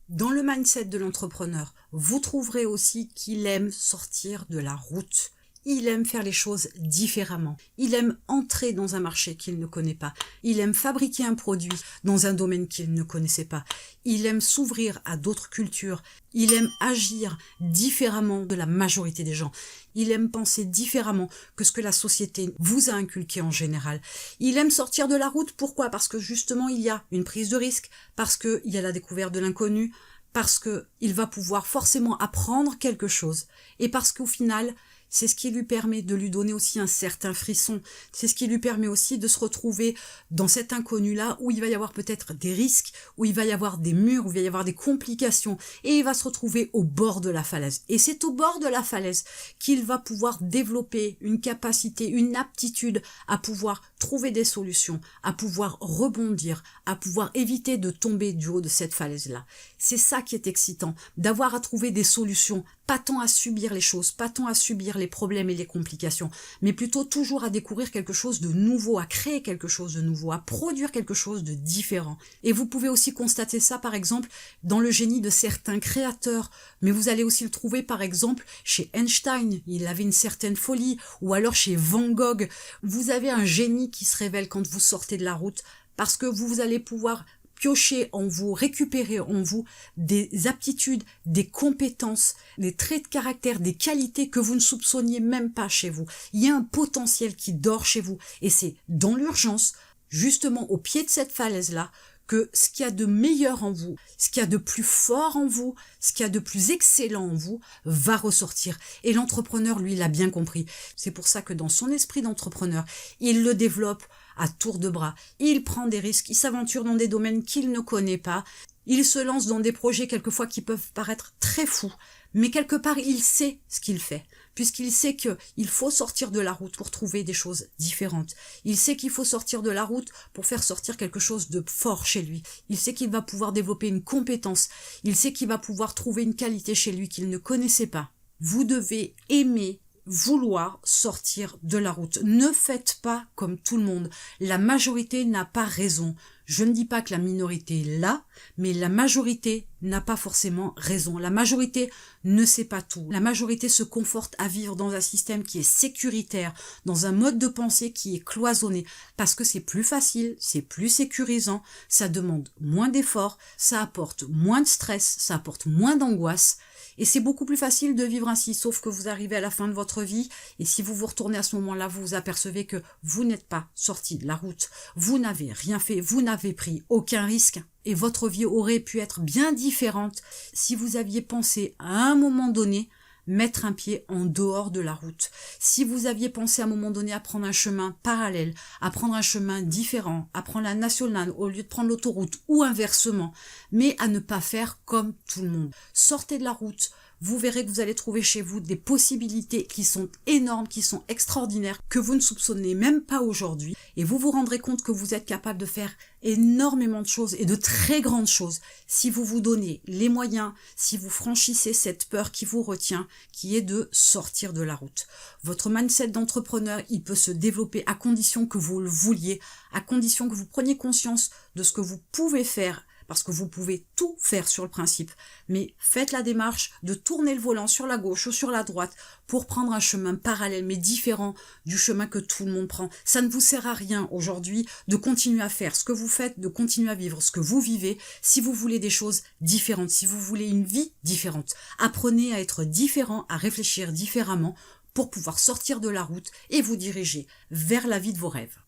Dans le mindset de l'entrepreneur, vous trouverez aussi qu'il aime sortir de la route. Il aime faire les choses différemment. Il aime entrer dans un marché qu'il ne connaît pas. Il aime fabriquer un produit dans un domaine qu'il ne connaissait pas. Il aime s'ouvrir à d'autres cultures. Il aime agir différemment de la majorité des gens. Il aime penser différemment que ce que la société vous a inculqué en général. Il aime sortir de la route. Pourquoi ? Parce que justement, il y a une prise de risque, parce qu'il y a la découverte de l'inconnu, parce qu'il va pouvoir forcément apprendre quelque chose. Et parce qu'au final, c'est ce qui lui permet de lui donner aussi un certain frisson. C'est ce qui lui permet aussi de se retrouver dans cet inconnu-là où il va y avoir peut-être des risques, où il va y avoir des murs, où il va y avoir des complications. Et il va se retrouver au bord de la falaise. Et c'est au bord de la falaise qu'il va pouvoir développer une capacité, une aptitude à pouvoir trouver des solutions, à pouvoir rebondir, à pouvoir éviter de tomber du haut de cette falaise-là. C'est ça qui est excitant, d'avoir à trouver des solutions, pas tant à subir les choses, pas tant à subir les problèmes et les complications, mais plutôt toujours à découvrir quelque chose de nouveau, à créer quelque chose de nouveau, à produire quelque chose de différent. Et vous pouvez aussi constater ça, par exemple, dans le génie de certains créateurs, mais vous allez aussi le trouver, par exemple, chez Einstein, il avait une certaine folie, ou alors chez Van Gogh. Vous avez un génie qui se révèle quand vous sortez de la route, parce que vous allez pouvoir piocher en vous, récupérer en vous des aptitudes, des compétences, des traits de caractère, des qualités que vous ne soupçonniez même pas chez vous. Il y a un potentiel qui dort chez vous et c'est dans l'urgence, justement au pied de cette falaise-là, que ce qu'il y a de meilleur en vous, ce qu'il y a de plus fort en vous, ce qu'il y a de plus excellent en vous va ressortir. Et l'entrepreneur, lui, l'a bien compris. C'est pour ça que dans son esprit d'entrepreneur, il le développe à tour de bras. Il prend des risques, il s'aventure dans des domaines qu'il ne connaît pas. Il se lance dans des projets quelquefois qui peuvent paraître très fous. Mais quelque part, il sait ce qu'il fait, puisqu'il sait qu'il faut sortir de la route pour trouver des choses différentes. Il sait qu'il faut sortir de la route pour faire sortir quelque chose de fort chez lui. Il sait qu'il va pouvoir développer une compétence. Il sait qu'il va pouvoir trouver une qualité chez lui qu'il ne connaissait pas. Vous devez aimer, vouloir sortir de la route. Ne faites pas comme tout le monde. La majorité n'a pas raison. Je ne dis pas que la minorité l'a, mais la majorité n'a pas forcément raison. La majorité ne sait pas tout. La majorité se conforte à vivre dans un système qui est sécuritaire, dans un mode de pensée qui est cloisonné, parce que c'est plus facile, c'est plus sécurisant, ça demande moins d'efforts, ça apporte moins de stress, ça apporte moins d'angoisse, et c'est beaucoup plus facile de vivre ainsi, sauf que vous arrivez à la fin de votre vie, et si vous vous retournez à ce moment-là, vous vous apercevez que vous n'êtes pas sorti de la route, vous n'avez rien fait, vous n'avez pris aucun risque, et votre vie aurait pu être bien différente si vous aviez pensé à un moment donné mettre un pied en dehors de la route. Si vous aviez pensé à un moment donné à prendre un chemin parallèle, à prendre un chemin différent, à prendre la nationale au lieu de prendre l'autoroute ou inversement, mais à ne pas faire comme tout le monde. Sortez de la route. Vous verrez que vous allez trouver chez vous des possibilités qui sont énormes, qui sont extraordinaires, que vous ne soupçonnez même pas aujourd'hui. Et vous vous rendrez compte que vous êtes capable de faire énormément de choses et de très grandes choses si vous vous donnez les moyens, si vous franchissez cette peur qui vous retient, qui est de sortir de la route. Votre mindset d'entrepreneur, il peut se développer à condition que vous le vouliez, à condition que vous preniez conscience de ce que vous pouvez faire, parce que vous pouvez tout faire sur le principe, mais faites la démarche de tourner le volant sur la gauche ou sur la droite pour prendre un chemin parallèle mais différent du chemin que tout le monde prend. Ça ne vous sert à rien aujourd'hui de continuer à faire ce que vous faites, de continuer à vivre ce que vous vivez si vous voulez des choses différentes, si vous voulez une vie différente. Apprenez à être différent, à réfléchir différemment pour pouvoir sortir de la route et vous diriger vers la vie de vos rêves.